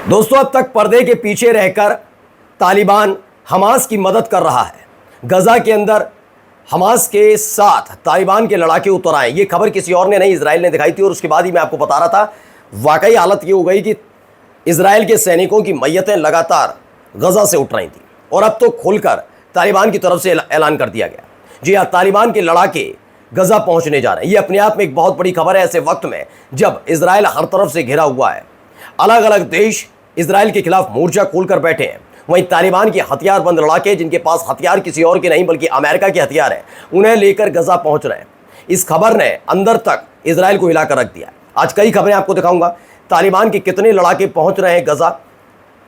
दोस्तों, अब तक पर्दे के पीछे रहकर तालिबान हमास की मदद कर रहा है। गजा के अंदर हमास के साथ तालिबान के लड़ाके उतर आए। ये खबर किसी और ने नहीं, इजराइल ने दिखाई थी। और उसके बाद ही मैं आपको बता रहा था, वाकई हालत ये हो गई कि इजराइल के सैनिकों की मैयतें लगातार गजा से उठ रही थी। और अब तो खुलकर तालिबान की तरफ से ऐलान कर दिया गया, जी हाँ, तालिबान के लड़ाके गजा पहुंचने जा रहे हैं। ये अपने आप में एक बहुत बड़ी खबर है, ऐसे वक्त में जब इजराइल हर तरफ से घिरा हुआ है। अलग अलग देश इजराइल के खिलाफ मोर्चा खोलकर बैठे हैं। वहीं तालिबान के हथियारबंद लड़ाके, जिनके पास हथियार किसी और के नहीं बल्कि अमेरिका के हथियार हैं, उन्हें लेकर गजा पहुंच रहे हैं। इस खबर ने अंदर तक इजराइल को हिलाकर रख दिया। आज कई खबरें आपको दिखाऊंगा। तालिबान के कितने लड़ाके पहुंच रहे हैं गजा,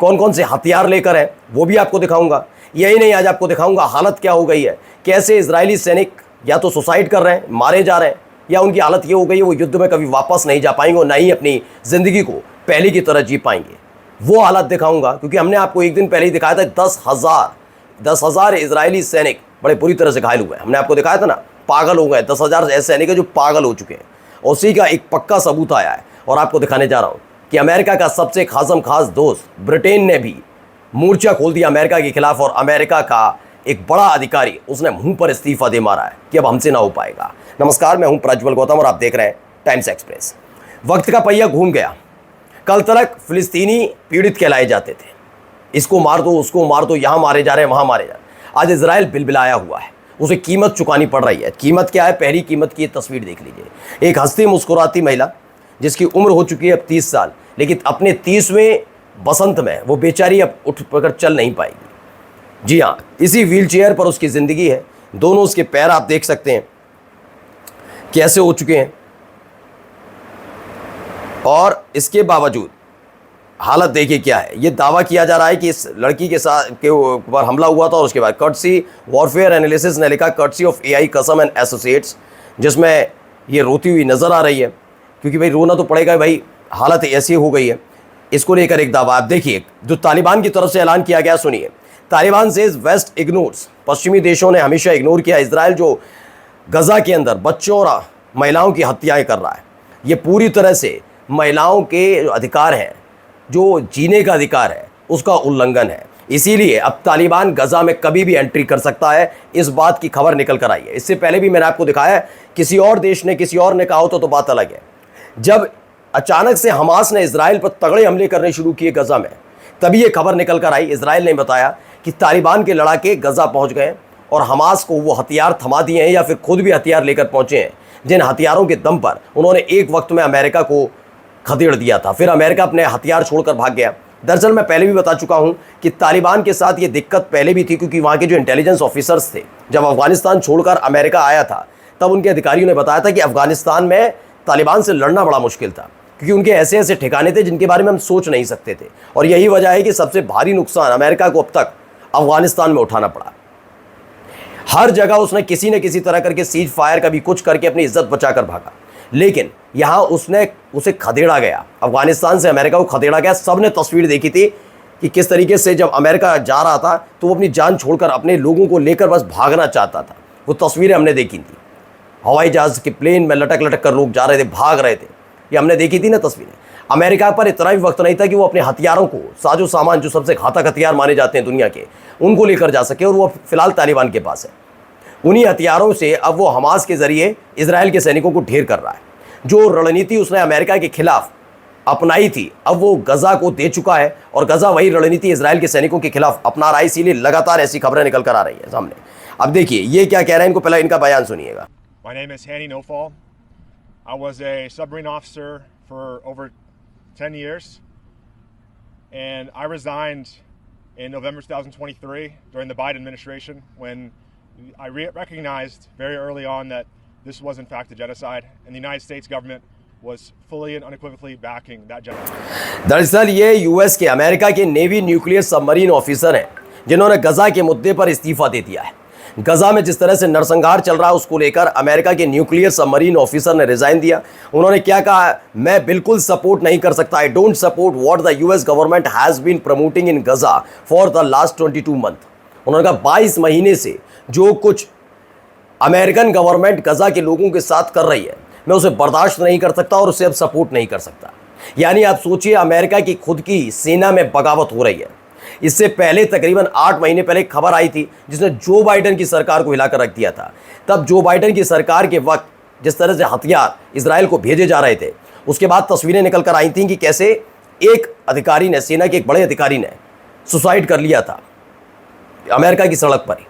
कौन कौन से हथियार लेकर हैं, वो भी आपको दिखाऊंगा। यही नहीं, आज आपको दिखाऊंगा हालत क्या हो गई है, कैसे इजरायली सैनिक या तो सुसाइड कर रहे हैं, मारे जा रहे हैं, या उनकी हालत ये हो गई है वो युद्ध में कभी वापस नहीं जा पाएंगे और ना ही अपनी ज़िंदगी को पहले की तरह जी पाएंगे। वो हालत दिखाऊंगा, क्योंकि हमने आपको एक दिन पहले ही दिखाया था 10,000 इजरायली सैनिक बड़े बुरी तरह से घायल हुए। हमने आपको दिखाया था ना, पागल हो गए। 10,000 ऐसे सैनिक हैं जो पागल हो चुके हैं। उसी का एक पक्का सबूत आया है और आपको दिखाने जा रहा हूँ कि अमेरिका का सबसे खास दोस्त ब्रिटेन ने भी मोर्चा खोल दिया अमेरिका के खिलाफ। और अमेरिका का एक बड़ा अधिकारी, उसने मुंह पर इस्तीफा दे मारा है कि अब हमसे ना हो पाएगा। नमस्कार, मैं हूं प्रज्वल गौतम और आप देख रहे हैं टाइम्स एक्सप्रेस। वक्त का पहिया घूम गया। कल तक फिलिस्तीनी पीड़ित कहलाए जाते थे, इसको मार दो, उसको मार दो, यहां मारे जा रहे हैं, वहां मारे जा रहे हैं। आज इजराइल बिलबिलाया हुआ है, उसे कीमत चुकानी पड़ रही है। कीमत क्या है? पहली कीमत की तस्वीर देख लीजिए। एक हंसती मुस्कुराती महिला जिसकी उम्र हो चुकी है अब 30 साल, लेकिन अपने 30वें बसंत में वो बेचारी अब उठ पकड़ चल नहीं पाएगी। जी हाँ, इसी व्हील चेयर पर उसकी ज़िंदगी है। दोनों उसके पैर आप देख सकते हैं कैसे हो चुके हैं। और इसके बावजूद हालत देखिए क्या है। ये दावा किया जा रहा है कि इस लड़की के साथ के ऊपर हमला हुआ था। और उसके बाद कर्टसी वॉरफेयर एनालिसिस ने लिखा, कर्टसी ऑफ एआई कसम एंड एसोसिएट्स, जिसमें ये रोती हुई नज़र आ रही है, क्योंकि भाई रोना तो पड़ेगा भाई, हालत ऐसी हो गई है। इसको लेकर एक दावा आप देखिए जो तालिबान की तरफ से ऐलान किया गया, सुनिए। तालिबान सेज वेस्ट इग्नोर्स, पश्चिमी देशों ने हमेशा इग्नोर किया इजराइल जो गजा के अंदर बच्चों और महिलाओं की हत्याएं कर रहा है। ये पूरी तरह से महिलाओं के जो अधिकार हैं, जो जीने का अधिकार है, उसका उल्लंघन है। इसीलिए अब तालिबान गजा में कभी भी एंट्री कर सकता है। इस बात की खबर निकल कर आई है। इससे पहले भी मैंने आपको दिखाया है, किसी और देश ने, किसी और ने कहा हो तो बात अलग है। जब अचानक से हमास ने इजराइल पर तगड़े हमले करने शुरू किए गजा में, तभी ये खबर निकल कर आई। इजराइल ने बताया कि तालिबान के लड़ाके गजा पहुंच गए और हमास को वो हथियार थमा दिए हैं या फिर खुद भी हथियार लेकर पहुंचे हैं, जिन हथियारों के दम पर उन्होंने एक वक्त में अमेरिका को खदेड़ दिया था। फिर अमेरिका अपने हथियार छोड़कर भाग गया। दरअसल मैं पहले भी बता चुका हूं कि तालिबान के साथ ये दिक्कत पहले भी थी, क्योंकि वहाँ के जो इंटेलिजेंस ऑफिसर्स थे, जब अफगानिस्तान छोड़कर अमेरिका आया था, तब उनके अधिकारियों ने बताया था कि अफगानिस्तान में तालिबान से लड़ना बड़ा मुश्किल था, क्योंकि उनके ऐसे ऐसे ठिकाने थे जिनके बारे में हम सोच नहीं सकते थे। और यही वजह है कि सबसे भारी नुकसान अमेरिका को अब तक अफगानिस्तान में उठाना पड़ा। हर जगह उसने किसी न किसी तरह करके सीज फायर, कभी कुछ करके अपनी इज्जत बचाकर भागा। लेकिन यहां उसे खदेड़ा गया, अफगानिस्तान से अमेरिका को खदेड़ा गया। सबने तस्वीर देखी थी कि किस तरीके से जब अमेरिका जा रहा था तो वो अपनी जान छोड़कर अपने लोगों को लेकर बस भागना चाहता था। वो तस्वीरें हमने देखी थी, हवाई जहाज के प्लेन में लटक लटक कर लोग जा रहे थे, भाग रहे थे। ये हमने देखी थी ना तस्वीरें। अमेरिका पर इतना भी वक्त नहीं था कि वो अपने हथियारों को, साजो सामान, जो सबसे घातक हथियार माने जाते हैं दुनिया के, उनको लेकर जा सके। और वो फिलहाल तालिबान के पास है। उन्हीं हथियारों से अब वो हमास के जरिए इजराइल के सैनिकों को ढेर कर रहा है। जो रणनीति उसने अमेरिका के खिलाफ अपनाई थी, अब वो गजा को दे चुका है और गजा वही रणनीति इजराइल के सैनिकों के खिलाफ अपना रहा है। इसीलिए लगातार ऐसी खबरें निकल कर आ रही है सामने। अब देखिए ये क्या कह रहे हैं, इनको पहले इनका बयान सुनिएगा। My name is Hani Nofal. I was a submarine officer for over 10 years, and I resigned in November 2023 during the Biden administration when I recognized very early on that this was in fact a genocide, and the United States government was fully and unequivocally backing that genocide. दरअसल ये US के, America के navy nuclear submarine officer हैं जिन्होंने गजा के मुद्दे पर इस्तीफा दे दिया है। गजा में जिस तरह से नरसंहार चल रहा है उसको लेकर अमेरिका के न्यूक्लियर सबमरीन ऑफिसर ने रिजाइन दिया। उन्होंने क्या कहा, मैं बिल्कुल सपोर्ट नहीं कर सकता, I don't support what the US government has been promoting in Gaza for the last 22 month. उन्होंने कहा 22 महीने से जो कुछ अमेरिकन गवर्नमेंट गजा के लोगों के साथ कर रही है, मैं उसे बर्दाश्त नहीं कर सकता और उसे अब सपोर्ट नहीं कर सकता। यानी आप सोचिए, अमेरिका की खुद की सेना में बगावत हो रही है। इससे पहले तकरीबन 8 महीने पहले एक खबर आई थी जिसने जो बाइडेन की सरकार को हिलाकर रख दिया था। तब जो बाइडेन की सरकार के वक्त जिस तरह से हथियार इजराइल को भेजे जा रहे थे, उसके बाद तस्वीरें निकल कर आई थी कि कैसे एक अधिकारी ने, सेना के एक बड़े अधिकारी ने सुसाइड कर लिया था अमेरिका की सड़क पर ही।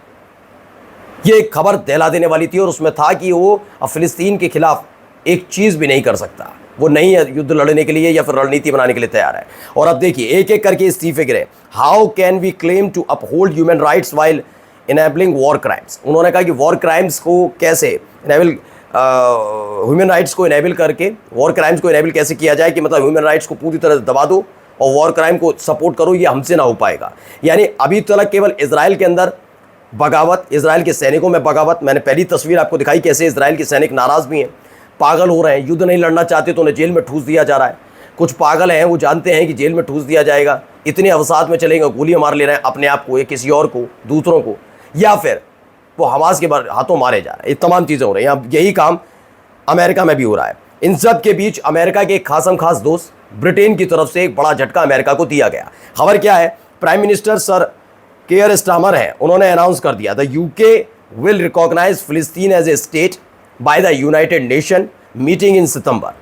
ये एक खबर दहला देने वाली थी और उसमें था कि वो अब फिलिस्तीन के खिलाफ एक चीज़ भी नहीं कर सकता, वो नहीं है युद्ध लड़ने के लिए या फिर रणनीति बनाने के लिए तैयार है। और अब देखिए एक एक करके इस्तीफे गिरे। How can we claim to uphold human rights while enabling war crimes. उन्होंने कहा कि वॉर क्राइम्स को कैसे इनेबल, ह्यूमन राइट्स को इनेबल करके वॉर क्राइम्स को इनेबल कैसे किया जाए, कि मतलब ह्यूमन राइट्स को पूरी तरह से दबा दो और वॉर क्राइम को सपोर्ट करो, ये हमसे ना हो पाएगा। यानी अभी तक केवल इजराइल के अंदर बगावत, इजराइल के सैनिकों में बगावत। मैंने पहली तस्वीर आपको दिखाई कैसे इजराइल के सैनिक नाराज़ भी हैं, पागल हो रहे हैं, युद्ध नहीं लड़ना चाहते तो उन्हें जेल में ठूस दिया जा रहा है। कुछ पागल हैं, वो जानते हैं कि जेल में ठूस दिया जाएगा, इतने अवसाद में चलेंगे, गोलियां मार ले रहे हैं अपने आप को या किसी और को, दूसरों को, या फिर वो हमास के हाथों मारे जा रहे हैं। ये तमाम चीज़ें हो रही हैं। अब यही काम अमेरिका में भी हो रहा है। इन सब के बीच अमेरिका के एक खासम खास दोस्त ब्रिटेन की तरफ से एक बड़ा झटका अमेरिका को दिया गया। खबर क्या है, prime minister sir Keir Starmer है, उन्होंने अनाउंस कर दिया द यूके विल रिकॉग्नाइज फिलिस्तीन as a state by the United Nation meeting in September.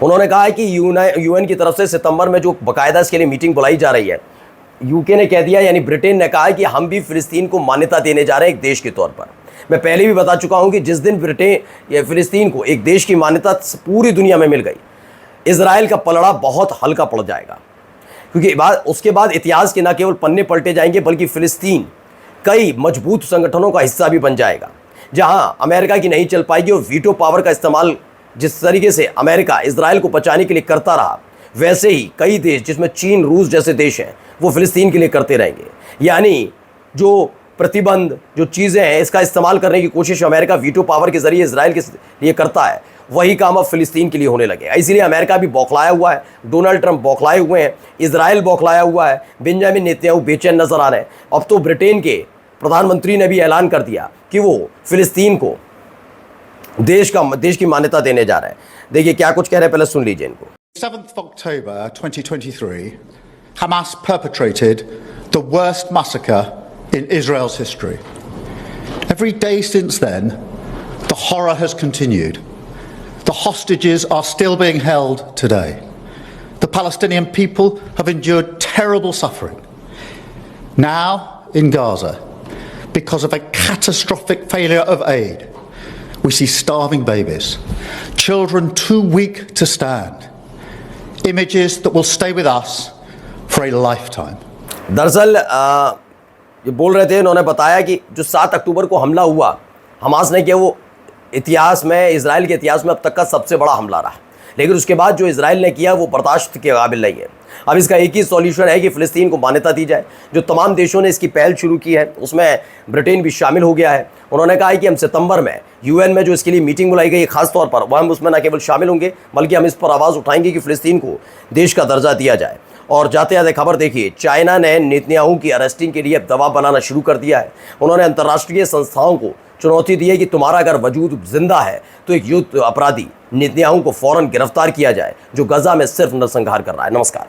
उन्होंने कहा है कि यूएन की तरफ से सितंबर में जो बाकायदा इसके लिए मीटिंग बुलाई जा रही है, यूके ने कह दिया, यानी ब्रिटेन ने कहा है कि हम भी फिलिस्तीन को मान्यता देने जा रहे हैं एक देश के तौर पर। मैं पहले भी बता चुका हूं कि जिस दिन ब्रिटेन या फिलिस्तीन को एक देश की मान्यता पूरी दुनिया में मिल गई, इजराइल का पलड़ा बहुत हल्का पड़ जाएगा, क्योंकि उसके बाद इतिहास के न केवल पन्ने पलटे जाएंगे बल्कि फिलिस्तीन कई मजबूत संगठनों का हिस्सा भी बन जाएगा, जहां अमेरिका की नहीं चल पाएगी। और वीटो पावर का इस्तेमाल जिस तरीके से अमेरिका इजराइल को बचाने के लिए करता रहा, वैसे ही कई देश जिसमें चीन, रूस जैसे देश हैं, वो फिलिस्तीन के लिए करते रहेंगे। यानी जो प्रतिबंध, जो चीज़ें हैं, इसका इस्तेमाल करने की कोशिश अमेरिका वीटो पावर के जरिए इजराइल के लिए करता है, वही काम अब फिलिस्तीन के लिए होने लगेगा। इसीलिए अमेरिका भी बौखलाया हुआ है, डोनाल्ड ट्रंप बौखलाए हुए हैं, इजराइल बौखलाया हुआ है, बेंजामिन नेतन्याहू बेचैन नजर आ रहे हैं। अब तो ब्रिटेन के प्रधानमंत्री ने भी ऐलान कर दिया कि वो फिलिस्तीन को देश की मान्यता देने जा रहे हैं। देखिए क्या कुछ कह रहे हैं, पहले सुन लीजिए इनको। 7th of October 2023, Hamas perpetrated the worst massacre in Israel's history. Every day since then, the horror has continued. The hostages are still being held today. The Palestinian people have endured terrible suffering. Now, in Gaza, because of a catastrophic failure of aid, we see starving babies, children too weak to stand, images that will stay with us for a lifetime. दरअसल ये बोल रहे थे, इन्होंने बताया कि जो 7 अक्टूबर को हमला हुआ हमास ने किया, वो इतिहास में, इजराइल के इतिहास में अब तक का सबसे बड़ा हमला रहा। लेकिन उसके बाद जो इजराइल ने किया वो बर्दाश्त के काबिल नहीं है। अब इसका एक ही सॉल्यूशन है कि फ़िलिस्तीन को मान्यता दी जाए। जो तमाम देशों ने इसकी पहल शुरू की है उसमें ब्रिटेन भी शामिल हो गया है। उन्होंने कहा है कि हम सितंबर में यूएन में जो इसके लिए मीटिंग बुलाई गई है खास तौर पर, वह हम उसमें न केवल शामिल होंगे बल्कि हम इस पर आवाज़ उठाएंगे कि फ़िलिस्तीन को देश का दर्जा दिया जाए। और जाते जाते खबर देखिए, चाइना ने नेतन्याहू की अरेस्टिंग के लिए दबाव बनाना शुरू कर दिया है। उन्होंने अंतर्राष्ट्रीय संस्थाओं को चुनौती दी है कि तुम्हारा अगर वजूद जिंदा है तो एक युद्ध अपराधी नेतन्याहू को फौरन गिरफ्तार किया जाए, जो गजा में सिर्फ नरसंहार कर रहा है। नमस्कार।